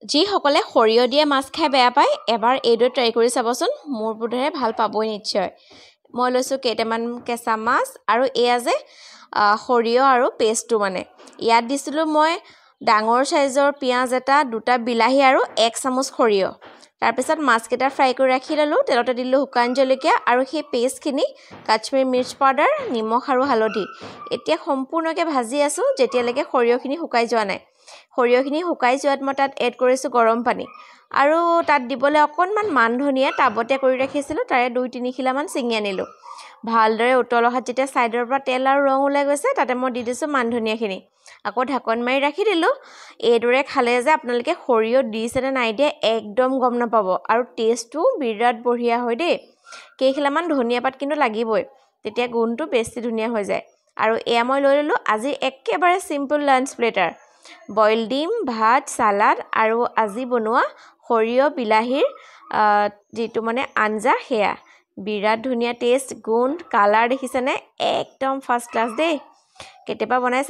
যিসকলে সৰিয়হ দিয়ে মাছ খাই বেয়া পায় এবাৰ এইদৰে ট্ৰাই কৰি চাবচোন মোৰ বোধেৰে ভাল পাবই নিশ্চয় মই লৈছোঁ কেইটামান কেঁচা মাছ আৰু এয়া যে সৰিয়হ আৰু পেষ্টটো মানে ইয়াত দিছিলোঁ মই ডাঙৰ সাইজৰ পিঁয়াজ এটা দুটা বিলাহী আৰু 1 চামুচ সৰিয়হ তাৰপিছত মাছকেইটা ফ্ৰাই কৰি ৰাখি ল'লোঁ তেলতে দিলোঁ শুকান জলকীয়া আৰু সেই পেষ্টখিনি কাশ্মীৰী মিৰ্চ পাউডাৰ নিমখ আৰু হালধি এতিয়া সম্পূৰ্ণকৈ ভাজি আছোঁ যেতিয়ালৈকে সৰিয়হখিনি শুকাই যোৱা নাই সৰিয়হখিনি শুকাই যোৱাত মই তাত এড কৰিছোঁ গৰম পানী আৰু তাত দিবলৈ অকণমান মান ধনিয়া টাবতে কৰি ৰাখিছিলোঁ তাৰে 2-3 খিলামান ছিঙি আনিলোঁ ভালদৰে উতল অহাত যেতিয়া ছাইডৰ পৰা তেল আৰু ৰং ওলাই গৈছে তাতে মই দি দিছোঁ মান ধনিয়াখিনি আকৌ ঢাকন মাৰি ৰাখি দিলোঁ এইদৰে খালে যে আপোনালোকে সৰিয়হ দিছে নে নাই দিয়ে একদম গম নাপাব আৰু টেষ্টটো বিৰাট বঢ়িয়া হয় দেই কেইখিলামান ধনিয়া পাত কিন্তু লাগিবই তেতিয়া গুণটো বেছি ধুনীয়া হৈ যায় আৰু এয়া মই লৈ ল'লোঁ আজি একেবাৰে চিম্পল লাঞ্চ প্লেটাৰ বইল ডিম ভাত সালাড আৰু আজি বনোৱা সৰিয়হ বিলাহীৰ যেটো মানে আঞ্জা হেয়া বিৰাট ধুনীয়া টেষ্ট গুণ কালাৰ দেখিছেনে একদম ফাৰ্ষ্ট ক্লাছ দেই কেতিয়াবা বনাই